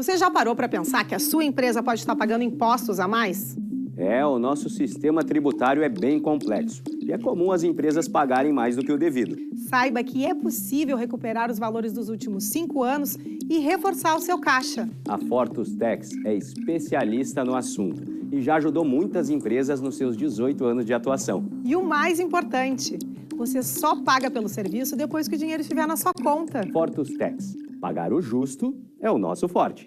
Você já parou para pensar que a sua empresa pode estar pagando impostos a mais? O nosso sistema tributário é bem complexo e é comum as empresas pagarem mais do que o devido. Saiba que é possível recuperar os valores dos últimos 5 anos e reforçar o seu caixa. A Fortus Tax é especialista no assunto e já ajudou muitas empresas nos seus 18 anos de atuação. E o mais importante, você só paga pelo serviço depois que o dinheiro estiver na sua conta. Fortus Tax. Pagar o justo é o nosso forte.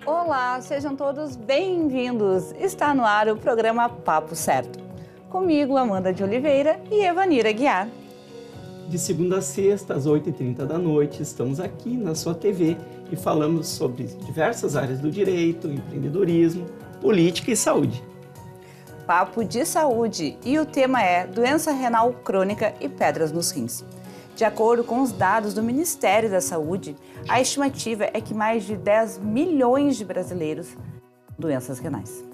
Olá, sejam todos bem-vindos. Está no ar o programa Papo Certo. Comigo, Amanda de Oliveira e Evanira Guiar. De segunda a sexta, às 8h30 da noite, estamos aqui na sua TV e falamos sobre diversas áreas do direito, empreendedorismo, política e saúde. Papo de saúde, e o tema é doença renal crônica e pedras nos rins. De acordo com os dados do Ministério da Saúde, a estimativa é que mais de 10 milhões de brasileiros têm doenças renais.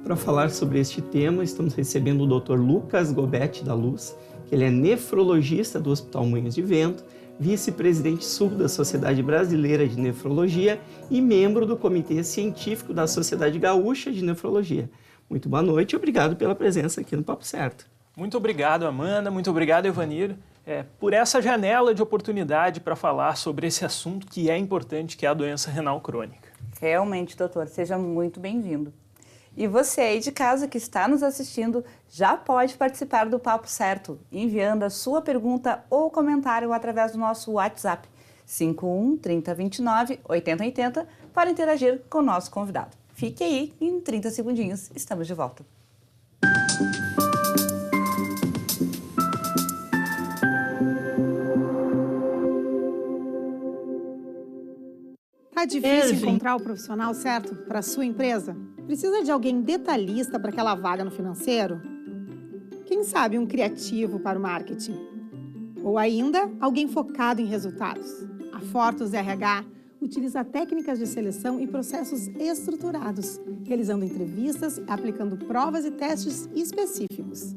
Para falar sobre este tema, estamos recebendo o Dr. Lucas Gobetti da Luz, que ele é nefrologista do Hospital Moinhos de Vento, vice-presidente sul da Sociedade Brasileira de Nefrologia e membro do Comitê Científico da Sociedade Gaúcha de Nefrologia. Muito boa noite e obrigado pela presença aqui no Papo Certo. Muito obrigado, Amanda. Muito obrigado, Evanir, por essa janela de oportunidade para falar sobre esse assunto que é importante, que é a doença renal crônica. Realmente, doutor, seja muito bem-vindo. E você aí de casa que está nos assistindo já pode participar do Papo Certo, enviando a sua pergunta ou comentário através do nosso WhatsApp 51 3029 8080 para interagir com o nosso convidado. Fique aí, em 30 segundinhos estamos de volta. Tá difícil encontrar o profissional certo para a sua empresa? Precisa de alguém detalhista para aquela vaga no financeiro? Quem sabe um criativo para o marketing? Ou ainda, alguém focado em resultados? A Fortus RH utiliza técnicas de seleção e processos estruturados, realizando entrevistas, aplicando provas e testes específicos.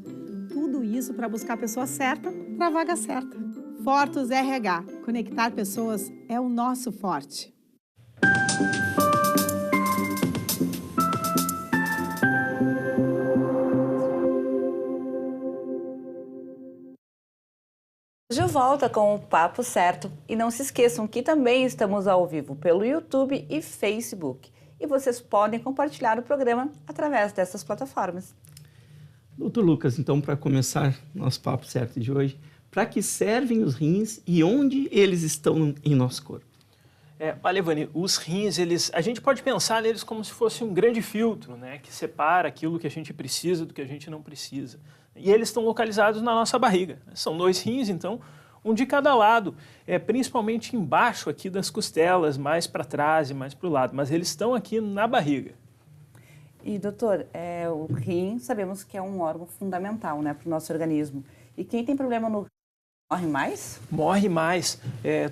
Tudo isso para buscar a pessoa certa para a vaga certa. Fortus RH. Conectar pessoas é o nosso forte. De volta com o Papo Certo. E não se esqueçam que também estamos ao vivo pelo YouTube e Facebook. E vocês podem compartilhar o programa através dessas plataformas. Doutor Lucas, então, para começar nosso Papo Certo de hoje, para que servem os rins e onde eles estão em nosso corpo? Olha, Ivani, os rins, a gente pode pensar neles como se fosse um grande filtro, né, que separa aquilo que a gente precisa do que a gente não precisa. E eles estão localizados na nossa barriga. São 2 rins, então, um de cada lado, principalmente embaixo aqui das costelas, mais para trás e mais para o lado, mas eles estão aqui na barriga. E, doutor, o rim, sabemos que é um órgão fundamental, né, para o nosso organismo. E quem tem problema no rim morre mais? Morre mais.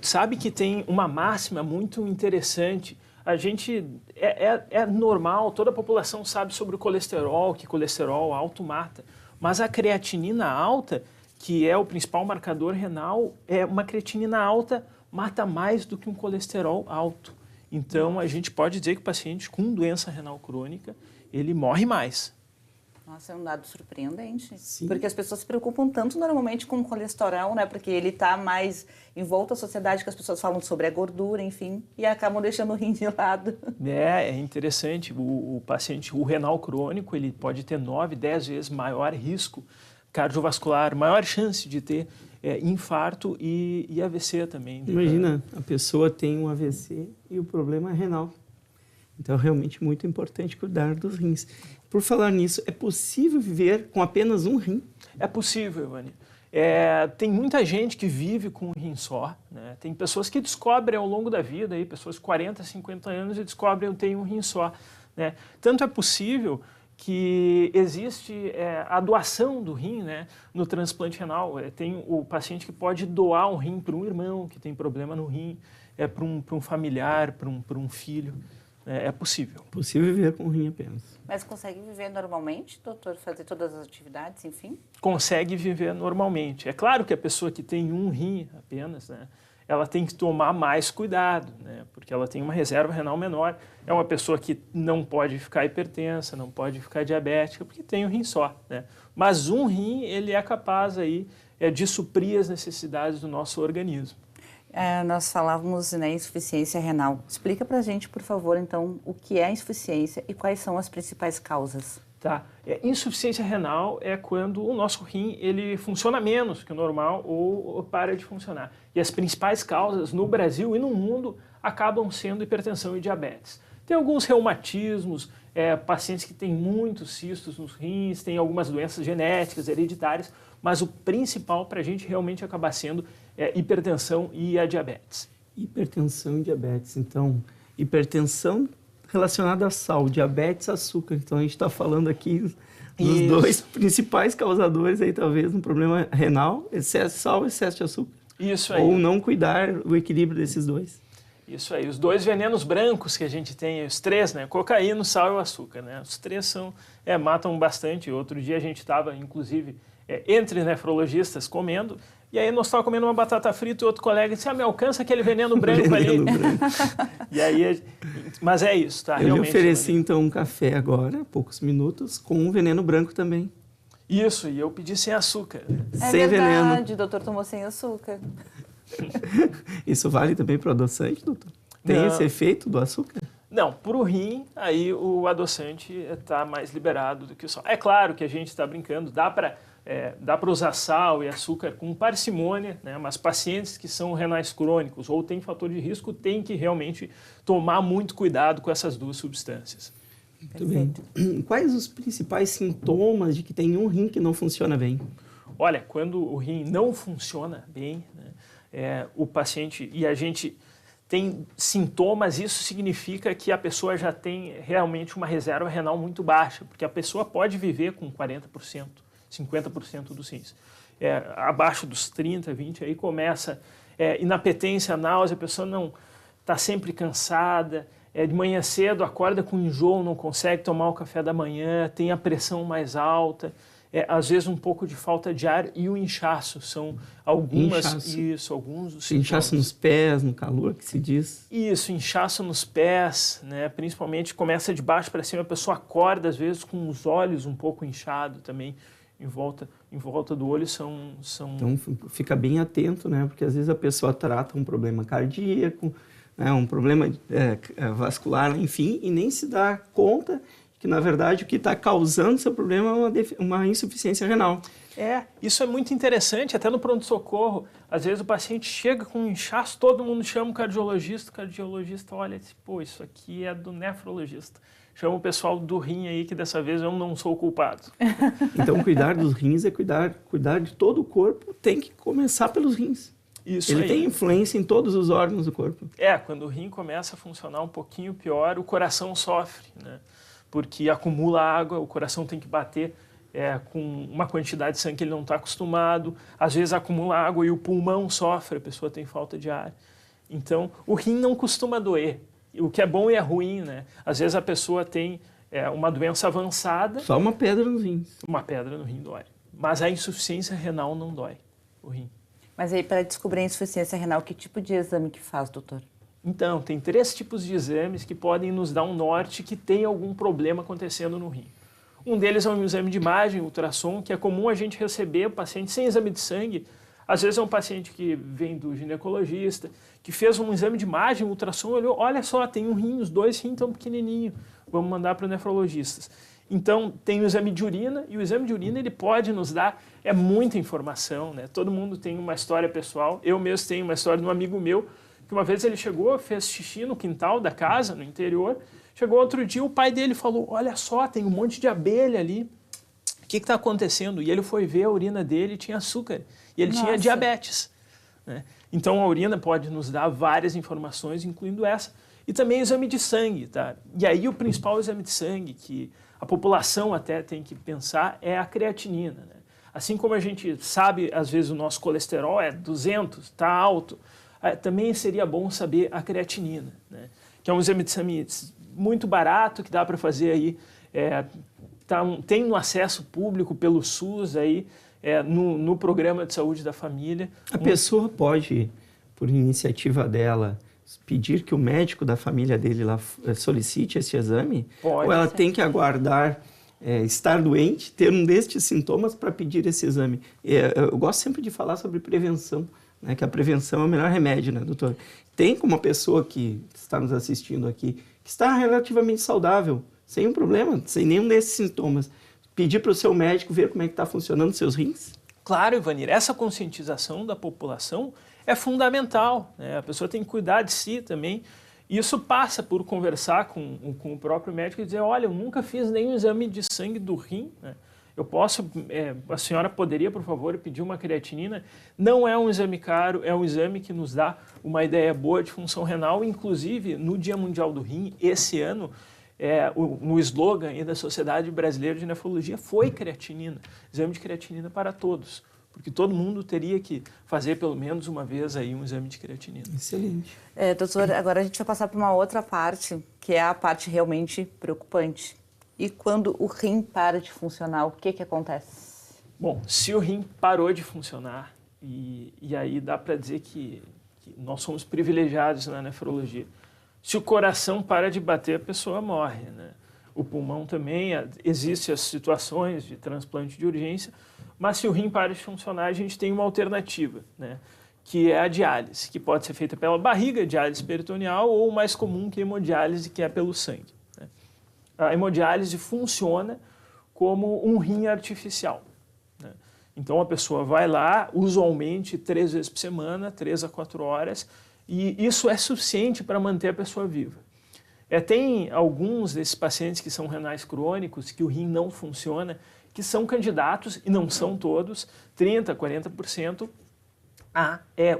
Tu sabe que tem uma máxima muito interessante. A gente, é normal, toda a população sabe sobre o colesterol, que colesterol alto mata. Mas a creatinina alta, que é o principal marcador renal, uma creatinina alta mata mais do que um colesterol alto. Então, a gente pode dizer que o paciente com doença renal crônica, ele morre mais. Nossa, é um dado surpreendente. Sim. Porque as pessoas se preocupam tanto normalmente com o colesterol, né? Porque ele está mais em volta à sociedade, que as pessoas falam sobre a gordura, enfim, e acabam deixando o rim de lado. É interessante. O paciente, o renal crônico, ele pode ter 9, 10 vezes maior risco cardiovascular, maior chance de ter infarto e AVC também. Imagina, a pessoa tem um AVC e o problema é renal. Então, é realmente muito importante cuidar dos rins. Por falar nisso, é possível viver com apenas um rim? É possível, Ivani. Tem muita gente que vive com um rim só, né? Tem pessoas que descobrem ao longo da vida, aí, pessoas de 40, 50 anos e descobrem que eu tenho um rim só, né? Tanto é possível que existe a doação do rim, né, no transplante renal. Tem o paciente que pode doar um rim para um irmão que tem problema no rim, para um familiar, para um filho. É possível. Possível viver com um rim apenas. Mas consegue viver normalmente, doutor? Fazer todas as atividades, enfim? Consegue viver normalmente. É claro que a pessoa que tem um rim apenas, né, ela tem que tomar mais cuidado, né, porque ela tem uma reserva renal menor. É uma pessoa que não pode ficar hipertensa, não pode ficar diabética, porque tem um rim só, né? Mas um rim, ele é capaz aí, de suprir as necessidades do nosso organismo. Nós falávamos na insuficiência renal. Explica pra gente, por favor, então, o que é a insuficiência e quais são as principais causas. Tá. Insuficiência renal é quando o nosso rim ele funciona menos que o normal ou para de funcionar. E as principais causas no Brasil e no mundo acabam sendo hipertensão e diabetes. Tem alguns reumatismos, pacientes que têm muitos cistos nos rins, tem algumas doenças genéticas, hereditárias, mas o principal para a gente realmente acaba sendo hipertensão e a diabetes. Hipertensão e diabetes. Então, hipertensão relacionada a sal, diabetes, açúcar. Então, a gente está falando aqui dos dois principais causadores aí, talvez, um problema renal, excesso de sal e excesso de açúcar. Isso aí. Ou não cuidar do equilíbrio desses dois. Isso aí. Os dois venenos brancos que a gente tem, os três, né? Cocaína, o sal e o açúcar, né? Os três matam bastante. Outro dia a gente estava, inclusive, entre nefrologistas comendo, e aí nós estávamos comendo uma batata frita e outro colega disse, me alcança aquele veneno branco ali. E aí, mas é isso, tá? Eu lhe ofereci, então, um café agora, poucos minutos, com um veneno branco também. Isso, e eu pedi sem açúcar. Sem veneno. O doutor tomou sem açúcar. Isso vale também para o adoçante, doutor? Tem esse efeito do açúcar? Não, para o rim, aí o adoçante está mais liberado do que o sal. É claro que a gente está brincando, dá para usar sal e açúcar com parcimônia, né? Mas pacientes que são renais crônicos ou têm fator de risco têm que realmente tomar muito cuidado com essas duas substâncias. Muito bem. Quais os principais sintomas de que tem um rim que não funciona bem? Olha, quando o rim não funciona bem, né, o paciente e a gente tem sintomas, isso significa que a pessoa já tem realmente uma reserva renal muito baixa, porque a pessoa pode viver com 40%, 50% dos rins. Abaixo dos 30%, 20%, aí começa inapetência, náusea, a pessoa não está sempre cansada, de manhã cedo acorda com enjoo, não consegue tomar o café da manhã, tem a pressão mais alta, às vezes um pouco de falta de ar e o inchaço, são alguns dos sintomas. Inchaço nos pés, no calor que se diz. Isso, inchaço nos pés, né? Principalmente começa de baixo para cima, a pessoa acorda às vezes com os olhos um pouco inchados também, em volta do olho são... Então fica bem atento, né? Porque às vezes a pessoa trata um problema cardíaco, né? Um problema vascular, enfim, e nem se dá conta que, na verdade, o que está causando seu problema é uma insuficiência renal. Isso é muito interessante, até no pronto-socorro, às vezes o paciente chega com um inchaço, todo mundo chama o cardiologista olha e diz, pô, isso aqui é do nefrologista. Chama o pessoal do rim aí, que dessa vez eu não sou o culpado. Então, cuidar dos rins é cuidar de todo o corpo, tem que começar pelos rins. Isso Ele aí. tem influência em todos os órgãos do corpo. Quando o rim começa a funcionar um pouquinho pior, o coração sofre, né? Porque acumula água, o coração tem que bater com uma quantidade de sangue que ele não está acostumado, às vezes acumula água e o pulmão sofre, a pessoa tem falta de ar. Então, o rim não costuma doer, o que é bom e é ruim, né? Às vezes a pessoa tem uma doença avançada... Só uma pedra nos rins. Uma pedra no rim dói, mas a insuficiência renal não dói, o rim. Mas aí, para descobrir a insuficiência renal, que tipo de exame que faz, doutor? Então, tem 3 tipos de exames que podem nos dar um norte que tem algum problema acontecendo no rim. Um deles é um exame de imagem, ultrassom, que é comum a gente receber o paciente sem exame de sangue. Às vezes é um paciente que vem do ginecologista, que fez um exame de imagem, ultrassom, olhou, olha só, tem um rim, os 2 rins tão pequenininho, vamos mandar para o nefrologista. Então, tem o exame de urina, e o exame de urina ele pode nos dar muita informação, né? Todo mundo tem uma história pessoal, eu mesmo tenho uma história de um amigo meu, que uma vez ele chegou, fez xixi no quintal da casa, no interior, chegou outro dia, o pai dele falou, olha só, tem um monte de abelha ali, o que está acontecendo? E ele foi ver a urina dele e tinha açúcar, e ele tinha diabetes, né? Então a urina pode nos dar várias informações, incluindo essa, e também o exame de sangue, tá? E aí o principal exame de sangue, que a população até tem que pensar, é a creatinina, né? Assim como a gente sabe, às vezes o nosso colesterol é 200, está alto, também seria bom saber a creatinina, né? Que é um exame muito barato que dá para fazer aí, tem no acesso público pelo SUS aí, no programa de saúde da família. A pessoa pode, por iniciativa dela, pedir que o médico da família dele lá solicite esse exame? Pode. Ou ela tem que aguardar estar doente, ter um destes sintomas para pedir esse exame? Eu gosto sempre de falar sobre prevenção, né, que a prevenção é o melhor remédio, né, doutor? Tem como uma pessoa que está nos assistindo aqui, que está relativamente saudável, sem um problema, sem nenhum desses sintomas, pedir para o seu médico ver como é que está funcionando os seus rins? Claro, Ivanir, essa conscientização da população é fundamental, né? A pessoa tem que cuidar de si também. Isso passa por conversar com o próprio médico e dizer, olha, eu nunca fiz nenhum exame de sangue do rim, né? A senhora poderia, por favor, pedir uma creatinina? Não é um exame caro, é um exame que nos dá uma ideia boa de função renal. Inclusive, no Dia Mundial do Rim, esse ano, no slogan aí da Sociedade Brasileira de Nefrologia foi creatinina, exame de creatinina para todos, porque todo mundo teria que fazer pelo menos uma vez aí um exame de creatinina. Excelente. Doutor, agora a gente vai passar para uma outra parte, que é a parte realmente preocupante. E quando o rim para de funcionar, o que acontece? Bom, se o rim parou de funcionar, e aí dá para dizer que nós somos privilegiados na nefrologia. Se o coração para de bater, a pessoa morre, né? O pulmão também, existem as situações de transplante de urgência, mas se o rim para de funcionar, a gente tem uma alternativa, né? Que é a diálise, que pode ser feita pela barriga, diálise peritoneal, ou o mais comum, que é a hemodiálise, que é pelo sangue, né? A hemodiálise funciona como um rim artificial, né? Então a pessoa vai lá, usualmente 3 vezes por semana, 3 a 4 horas, e isso é suficiente para manter a pessoa viva. Tem alguns desses pacientes que são renais crônicos, que o rim não funciona, que são candidatos, e não são todos, 30%, 40%,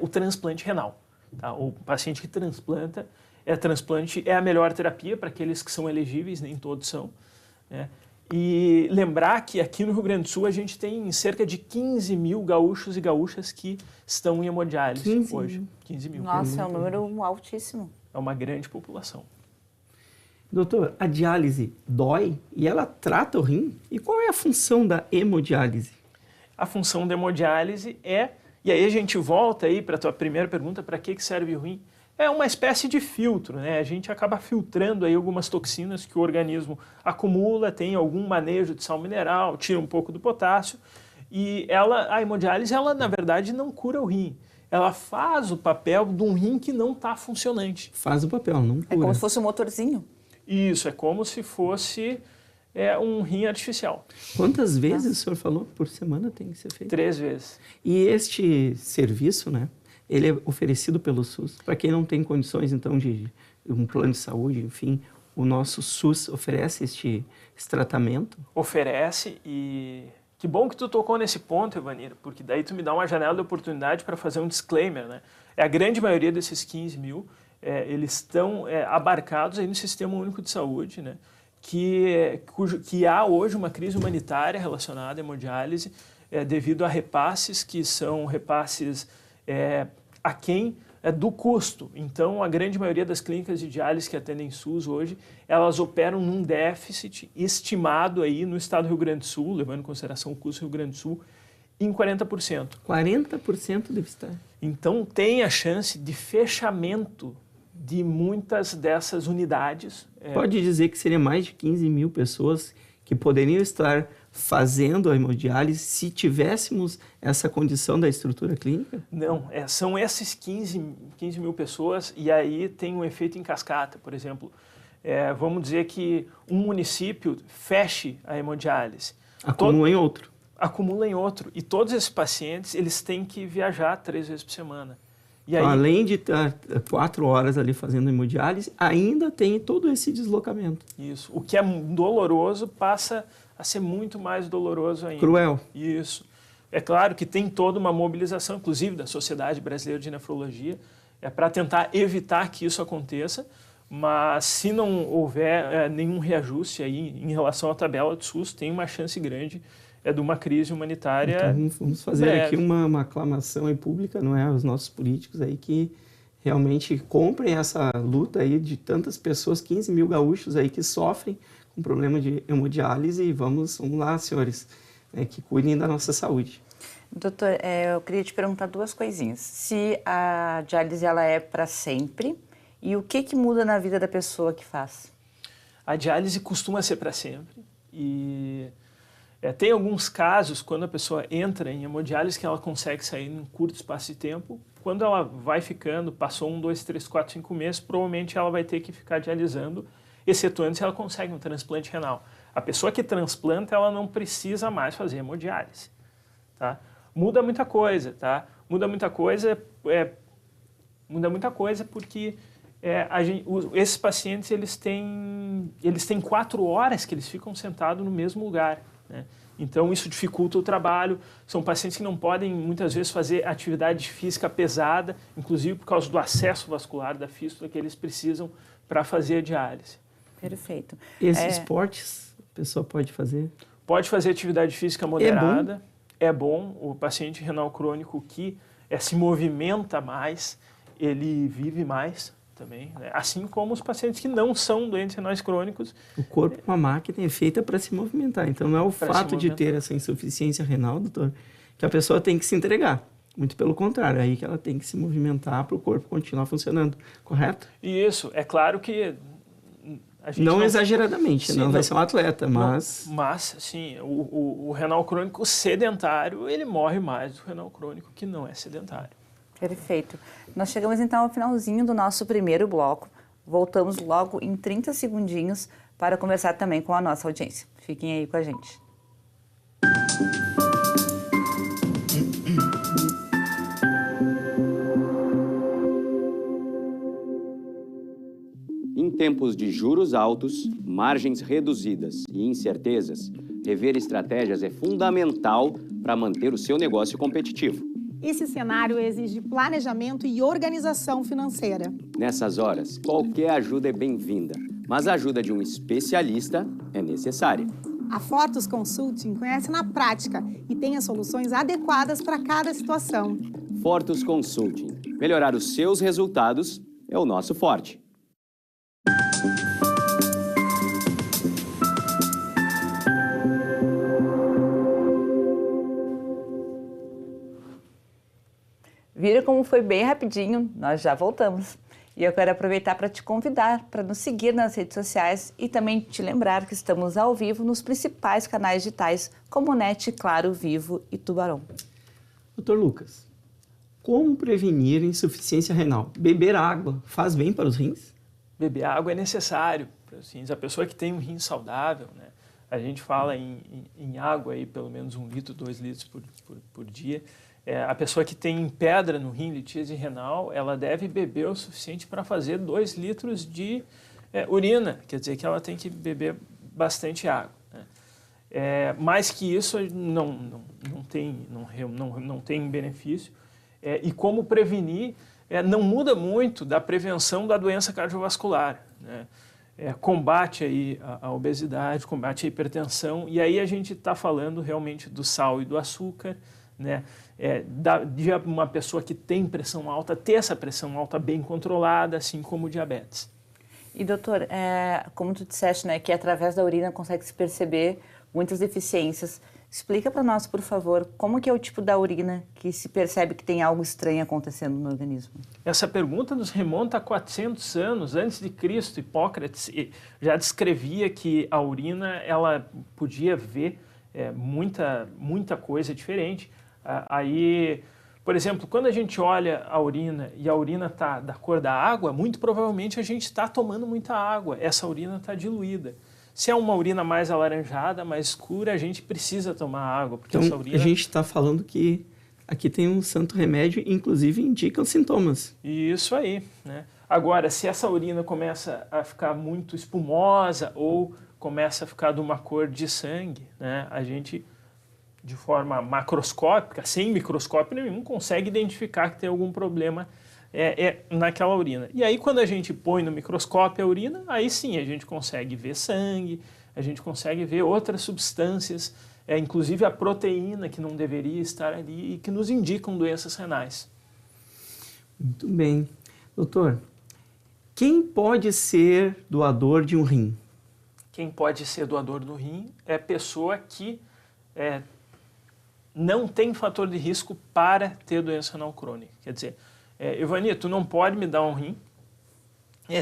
o transplante renal. Tá? O paciente que transplanta, transplante é a melhor terapia para aqueles que são elegíveis, nem todos são, né? E lembrar que aqui no Rio Grande do Sul a gente tem cerca de 15 mil gaúchos e gaúchas que estão em hemodiálise hoje. 15 mil. Nossa, é um número altíssimo. É uma grande população. Doutor, a diálise dói e ela trata o rim? E qual é a função da hemodiálise? A função da hemodiálise e aí a gente volta aí para a tua primeira pergunta, para que serve o rim? É uma espécie de filtro, né? A gente acaba filtrando aí algumas toxinas que o organismo acumula, tem algum manejo de sal mineral, tira um pouco do potássio, e a hemodiálise, ela na verdade não cura o rim. Ela faz o papel de um rim que não está funcionante. Faz o papel, não cura. É como se fosse um motorzinho. Isso, é como se fosse um rim artificial. Quantas vezes o senhor falou por semana tem que ser feito? 3 vezes. E este serviço, né? Ele é oferecido pelo SUS. Para quem não tem condições, então, de um plano de saúde, enfim, o nosso SUS oferece esse tratamento? Oferece, e que bom que tu tocou nesse ponto, Ivanir, porque daí tu me dá uma janela de oportunidade para fazer um disclaimer, né? A grande maioria desses 15 mil, eles estão abarcados aí no Sistema Único de Saúde, né? Que há hoje uma crise humanitária relacionada à hemodiálise devido a repasses que são repasses aquém do custo. Então, a grande maioria das clínicas de diálise que atendem SUS hoje, elas operam num déficit estimado aí no estado do Rio Grande do Sul, levando em consideração o custo do Rio Grande do Sul, em 40%. 40% deve estar. Então, tem a chance de fechamento de muitas dessas unidades. Pode dizer que seria mais de 15 mil pessoas que poderiam estar fazendo a hemodiálise se tivéssemos essa condição da estrutura clínica? Não, são esses 15 mil pessoas, e aí tem um efeito em cascata. Por exemplo, vamos dizer que um município feche a hemodiálise. Acumula em outro. Acumula em outro. E todos esses pacientes, eles têm que viajar 3 vezes por semana. E aí, além de estar 4 horas ali fazendo hemodiálise, ainda tem todo esse deslocamento. Isso. O que é doloroso passa a ser muito mais doloroso ainda. Cruel. Isso. É claro que tem toda uma mobilização, inclusive da Sociedade Brasileira de Nefrologia, para tentar evitar que isso aconteça, mas se não houver nenhum reajuste aí em relação à tabela do SUS, tem uma chance grande de uma crise humanitária. Então, vamos fazer breve. Aqui uma aclamação aí pública, não é, aos nossos políticos aí que realmente comprem essa luta aí de tantas pessoas, 15 mil gaúchos aí que sofrem com problema de hemodiálise e vamos lá, senhores, que cuidem da nossa saúde. Doutor, eu queria te perguntar duas coisinhas. Se a diálise ela é para sempre e o que muda na vida da pessoa que faz? A diálise costuma ser para sempre e tem alguns casos quando a pessoa entra em hemodiálise que ela consegue sair em um curto espaço de tempo. Quando ela vai ficando, passou 1, 2, 3, 4, 5 meses, provavelmente ela vai ter que ficar dialisando, excetuando se ela consegue um transplante renal. A pessoa que transplanta, ela não precisa mais fazer hemodiálise, tá? Muda muita coisa, tá? Muda muita coisa porque esses pacientes eles têm 4 horas que eles ficam sentados no mesmo lugar, né? Então isso dificulta o trabalho. São pacientes que não podem muitas vezes fazer atividade física pesada, inclusive por causa do acesso vascular da fístula que eles precisam para fazer a diálise. Perfeito. Esses esportes a pessoa pode fazer? Pode fazer atividade física moderada. É bom. O paciente renal crônico que se movimenta mais, ele vive mais também, né? Assim como os pacientes que não são doentes renais crônicos. O corpo é uma máquina feita para se movimentar. Então não é o fato de ter essa insuficiência renal, doutor, que a pessoa tem que se entregar. Muito pelo contrário, é aí que ela tem que se movimentar para o corpo continuar funcionando, correto? Isso, é claro que a gente não exageradamente, sim, não vai ser um atleta, mas... Mas, sim, o renal crônico sedentário, ele morre mais do renal crônico que não é sedentário. Perfeito. Nós chegamos então ao finalzinho do nosso primeiro bloco. Voltamos logo em 30 segundinhos para conversar também com a nossa audiência. Fiquem aí com a gente. Em tempos de juros altos, margens reduzidas e incertezas, rever estratégias é fundamental para manter o seu negócio competitivo. Esse cenário exige planejamento e organização financeira. Nessas horas, qualquer ajuda é bem-vinda, mas a ajuda de um especialista é necessária. A Fortus Consulting conhece na prática e tem as soluções adequadas para cada situação. Fortus Consulting. Melhorar os seus resultados é o nosso forte. Viram como foi bem rapidinho? Nós já voltamos. E eu quero aproveitar para te convidar para nos seguir nas redes sociais e também te lembrar que estamos ao vivo nos principais canais digitais como NET, Claro, Vivo e Tubarão. Doutor Lucas, como prevenir insuficiência renal? Beber água faz bem para os rins? Beber água é necessário para os rins. A pessoa que tem um rim saudável, né? A gente fala em água aí pelo menos 1 litro, 2 litros por dia. A pessoa que tem pedra no rim, litíase renal, ela deve beber o suficiente para fazer 2 litros de urina. Quer dizer que ela tem que beber bastante água, né? Mais que isso não tem benefício. E como prevenir, não muda muito da prevenção da doença cardiovascular, né? Combate aí a obesidade, combate a hipertensão, e aí a gente está falando realmente do sal e do açúcar, né? De uma pessoa que tem pressão alta, ter essa pressão alta bem controlada, assim como o diabetes. E doutor, como tu disseste, né, que através da urina consegue-se perceber muitas deficiências. Explica para nós, por favor, como que é o tipo da urina que se percebe que tem algo estranho acontecendo no organismo? Essa pergunta nos remonta a 400 anos antes de Cristo. Hipócrates já descrevia que a urina ela podia ver muita coisa diferente. Aí, por exemplo, quando a gente olha a urina e a urina está da cor da água, muito provavelmente a gente está tomando muita água, essa urina está diluída. Se é uma urina mais alaranjada, mais escura, a gente precisa tomar água. Porque então, essa urina... a gente está falando que aqui tem um santo remédio, inclusive indica os sintomas. Isso aí, né? Agora, se essa urina começa a ficar muito espumosa ou começa a ficar de uma cor de sangue, né? A gente, de forma macroscópica, sem microscópio nenhum, consegue identificar que tem algum problema naquela urina. E aí, quando a gente põe no microscópio a urina, aí sim a gente consegue ver sangue, a gente consegue ver outras substâncias, inclusive a proteína que não deveria estar ali e que nos indicam doenças renais. Muito bem. Doutor, quem pode ser doador de um rim? Quem pode ser doador do rim é a pessoa que não tem fator de risco para ter doença renal crônica. Quer dizer, Evani, tu não pode me dar um rim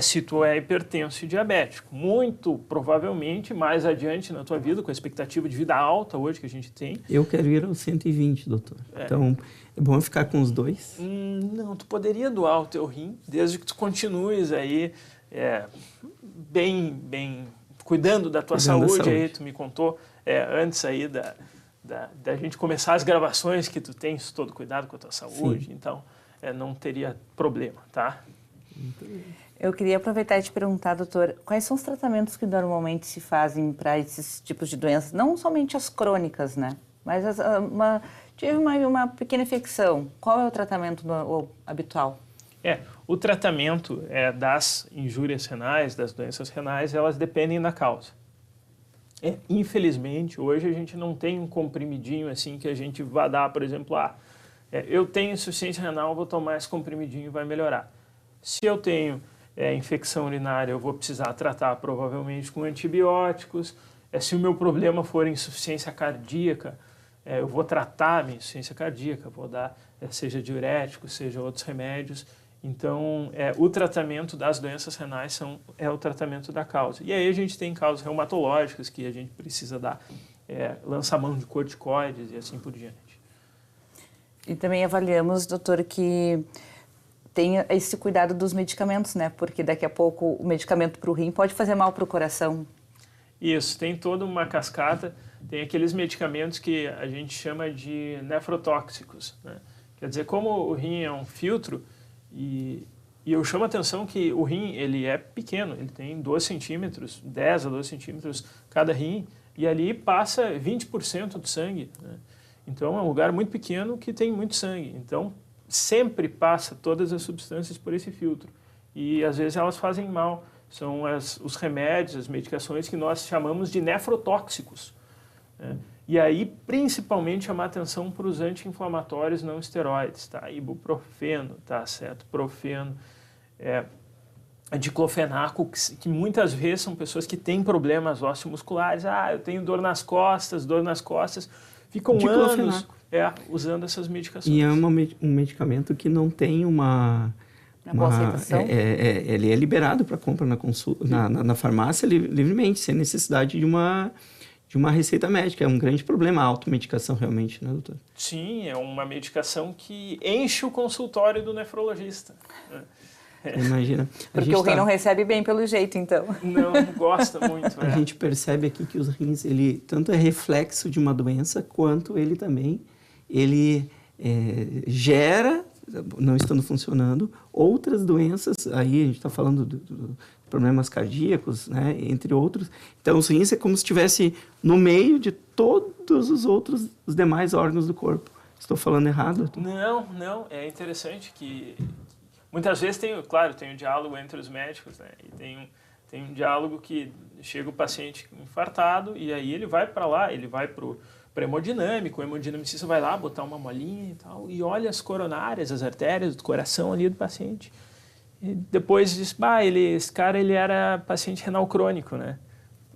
se tu é hipertenso e diabético. Muito provavelmente, mais adiante na tua vida, com a expectativa de vida alta hoje que a gente tem. Eu quero ir aos 120, doutor. Então, é bom ficar com os dois? Não, tu poderia doar o teu rim, desde que tu continues aí bem cuidando da tua saúde. Aí tu me contou antes aí da gente começar as gravações que tu tens todo cuidado com a tua saúde. Sim. Então, não teria problema, tá? Eu queria aproveitar e te perguntar, doutor, quais são os tratamentos que normalmente se fazem para esses tipos de doenças? Não somente as crônicas, né? Mas tive uma pequena infecção. Qual é o tratamento habitual? O tratamento das injúrias renais, das doenças renais, elas dependem da causa. Infelizmente, hoje a gente não tem um comprimidinho assim que a gente vai dar, por exemplo, eu tenho insuficiência renal, vou tomar esse comprimidinho e vai melhorar. Se eu tenho infecção urinária, eu vou precisar tratar provavelmente com antibióticos. Se o meu problema for insuficiência cardíaca, eu vou tratar a minha insuficiência cardíaca, vou dar, seja diuréticos, seja outros remédios. Então, o tratamento das doenças renais é o tratamento da causa. E aí a gente tem causas reumatológicas que a gente precisa dar, lançar mão de corticoides e assim por diante. E também avaliamos, doutor, que tem esse cuidado dos medicamentos, né? Porque daqui a pouco o medicamento para o rim pode fazer mal para o coração. Isso, tem toda uma cascata. Tem aqueles medicamentos que a gente chama de nefrotóxicos, né? Quer dizer, como o rim é um filtro, e eu chamo a atenção que o rim ele é pequeno, ele tem 12 centímetros, 10 a 12 centímetros cada rim, e ali passa 20% do sangue, né? Então é um lugar muito pequeno que tem muito sangue. Então sempre passa todas as substâncias por esse filtro. E às vezes elas fazem mal. São os remédios, as medicações que nós chamamos de nefrotóxicos, né? E aí, principalmente, chamar atenção para os anti-inflamatórios não esteroides, tá? Ibuprofeno, tá certo? Profeno, diclofenaco, que muitas vezes são pessoas que têm problemas osteomusculares. Eu tenho dor nas costas, ficam anos usando essas medicações. E é um medicamento que não tem uma aceitação? Ele é liberado para compra na farmácia livremente, sem necessidade de uma receita médica. É um grande problema a automedicação realmente, né, doutor? Sim, é uma medicação que enche o consultório do nefrologista. Imagina. Porque o rim não recebe bem pelo jeito, então. Não gosta muito. A gente percebe aqui que os rins, ele tanto é reflexo de uma doença, quanto ele também gera, não estando funcionando, outras doenças. Aí a gente está falando de problemas cardíacos, né, entre outros. Então, os rins é como se estivesse no meio de todos os demais órgãos do corpo. Estou falando errado? Não. É interessante que muitas vezes tem um diálogo entre os médicos, né? E tem um diálogo que chega o paciente infartado e aí ele vai para lá, ele vai para o hemodinâmico, o hemodinamicista vai lá botar uma molinha e tal, e olha as coronárias, as artérias do coração ali do paciente. E depois diz, esse cara ele era paciente renal crônico, né?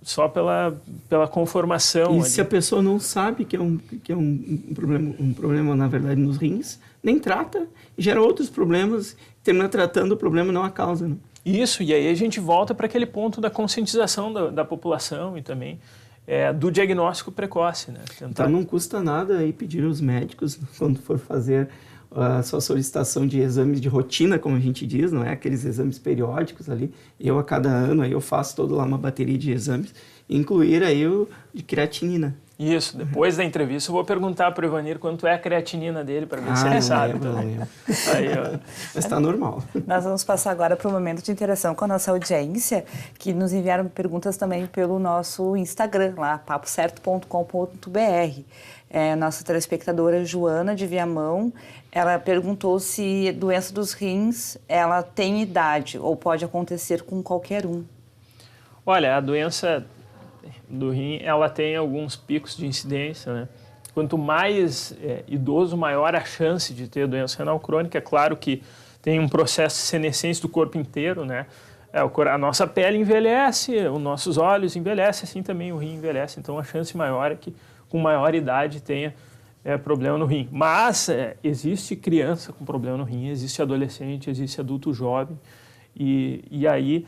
Só pela conformação. E se a pessoa não sabe que é um problema, na verdade, nos rins, nem trata, gera outros problemas, termina tratando o problema, não a causa, né? Isso, e aí a gente volta para aquele ponto da conscientização da população e também do diagnóstico precoce, né? Então não custa nada aí pedir aos médicos, quando for fazer a sua solicitação de exames de rotina, como a gente diz, não é? Aqueles exames periódicos ali. Eu, a cada ano, aí eu faço toda lá uma bateria de exames, incluir aí o de creatinina. Isso, depois da entrevista eu vou perguntar para o Evanir quanto é a creatinina dele, para ver se ele sabe. Mas está normal. Nós vamos passar agora para o momento de interação com a nossa audiência, que nos enviaram perguntas também pelo nosso Instagram, lá, papocerto.com.br. Nossa telespectadora Joana de Viamão, ela perguntou se doença dos rins, ela tem idade ou pode acontecer com qualquer um. Olha, a doença do rim, ela tem alguns picos de incidência, né? Quanto mais idoso, maior a chance de ter doença renal crônica. É claro que tem um processo de senescência do corpo inteiro, né? A nossa pele envelhece, os nossos olhos envelhecem, assim também o rim envelhece. Então, a chance maior é que, com maior idade, tenha problema no rim. Mas existe criança com problema no rim, existe adolescente, existe adulto jovem. E aí,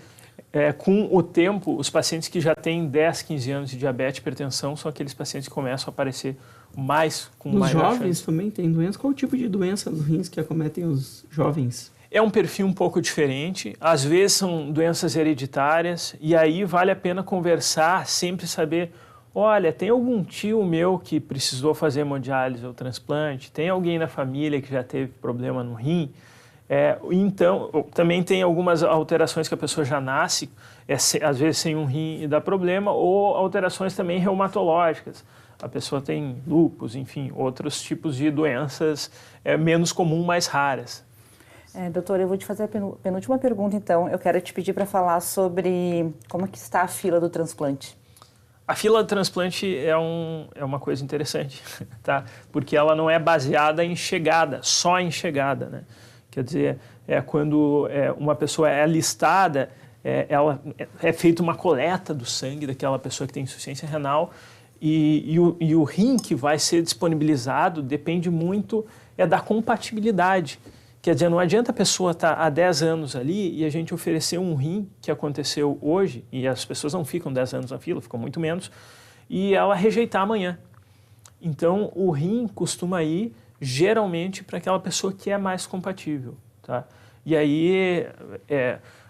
com o tempo, os pacientes que já têm 10, 15 anos de diabetes e hipertensão são aqueles pacientes que começam a aparecer mais com os maior chance. Os jovens também têm doença? Qual o tipo de doença nos rins que acometem os jovens? É um perfil um pouco diferente, às vezes são doenças hereditárias, e aí vale a pena conversar, sempre saber, olha, tem algum tio meu que precisou fazer hemodiálise ou transplante? Tem alguém na família que já teve problema no rim? Então, também tem algumas alterações que a pessoa já nasce, às vezes sem um rim e dá problema, ou alterações também reumatológicas. A pessoa tem lúpus, enfim, outros tipos de doenças menos comuns, mais raras. Doutor, eu vou te fazer a penúltima pergunta, então. Eu quero te pedir para falar sobre como que está a fila do transplante. A fila do transplante é uma coisa interessante, tá? Porque ela não é baseada em chegada, só em chegada, né? Quer dizer, quando uma pessoa é alistada, é feita uma coleta do sangue daquela pessoa que tem insuficiência renal e o rim que vai ser disponibilizado depende muito da compatibilidade. Quer dizer, não adianta a pessoa estar há 10 anos ali e a gente oferecer um rim que aconteceu hoje, e as pessoas não ficam 10 anos na fila, ficam muito menos, e ela rejeitar amanhã. Então, o rim costuma ir, geralmente, para aquela pessoa que é mais compatível. Tá? E aí,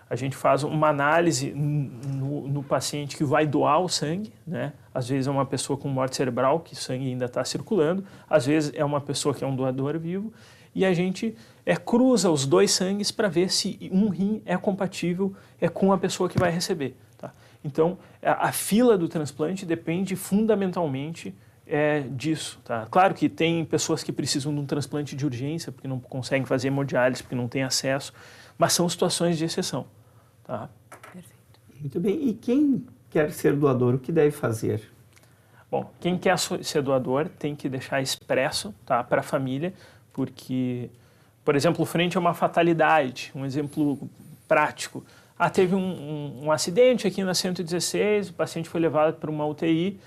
a gente faz uma análise no paciente que vai doar o sangue, né? Às vezes é uma pessoa com morte cerebral, que o sangue ainda está circulando, às vezes é uma pessoa que é um doador vivo, e a gente cruza os dois sangues para ver se um rim é compatível com a pessoa que vai receber. Tá? Então, a fila do transplante depende fundamentalmente disso. Tá? Claro que tem pessoas que precisam de um transplante de urgência, porque não conseguem fazer hemodiálise, porque não têm acesso, mas são situações de exceção. Tá? Perfeito. Muito bem. E quem quer ser doador, o que deve fazer? Bom, quem quer ser doador tem que deixar expresso, tá, para a família, porque, por exemplo, frente a uma fatalidade, um exemplo prático. Teve um acidente aqui na 116, o paciente foi levado para uma UTI,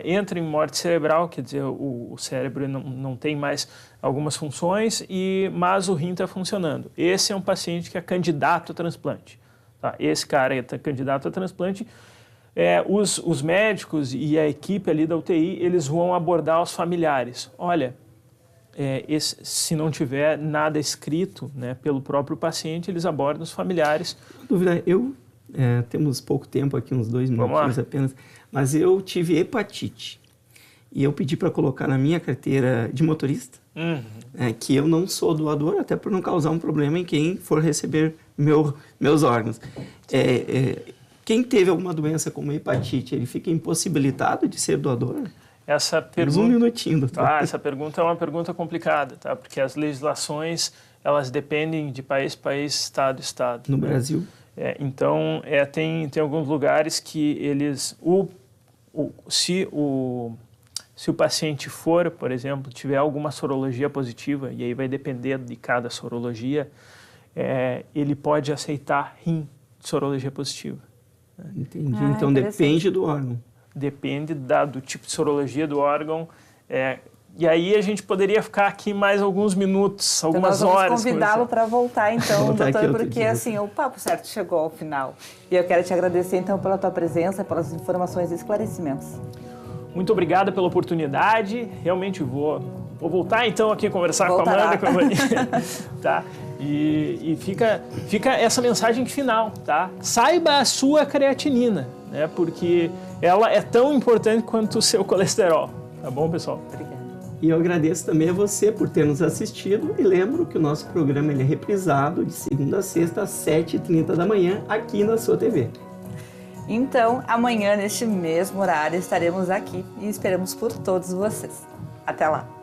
entra em morte cerebral, quer dizer, o cérebro não tem mais algumas funções, mas o rim está funcionando. Esse é um paciente que é candidato a transplante. Tá? Esse cara é candidato a transplante. Os médicos e a equipe ali da UTI, eles vão abordar os familiares. Olha, se não tiver nada escrito, né, pelo próprio paciente, eles abordam os familiares. Dúvida, temos pouco tempo aqui, uns 2 minutinhos apenas, mas eu tive hepatite e eu pedi para colocar na minha carteira de motorista que eu não sou doador, até por não causar um problema em quem for receber meus órgãos. Quem teve alguma doença como hepatite, ele fica impossibilitado de ser doador? Essa pergunta, um minutinho, doutor. Essa pergunta é uma pergunta complicada, tá? Porque as legislações, elas dependem de país para país, estado a estado. No Brasil? Então, tem alguns lugares que eles... Se o paciente for, por exemplo, tiver alguma sorologia positiva, e aí vai depender de cada sorologia, ele pode aceitar rim de sorologia positiva. Entendi. Então, depende do órgão. Depende do tipo de sorologia do órgão. E aí a gente poderia ficar aqui mais alguns minutos, algumas horas. Vamos convidá-lo para voltar, então, doutor, porque assim, o Papo Certo chegou ao final. E eu quero te agradecer, então, pela tua presença, pelas informações e esclarecimentos. Muito obrigado pela oportunidade. Realmente vou voltar, então, aqui a conversar com a Amanda, com a Vânia. Tá? E fica essa mensagem final, tá? Saiba a sua creatinina, né? Porque ela é tão importante quanto o seu colesterol. Tá bom, pessoal? Obrigada. E eu agradeço também a você por ter nos assistido e lembro que o nosso programa é reprisado de segunda a sexta às 7h30 da manhã aqui na sua TV. Então, amanhã, neste mesmo horário, estaremos aqui e esperamos por todos vocês. Até lá!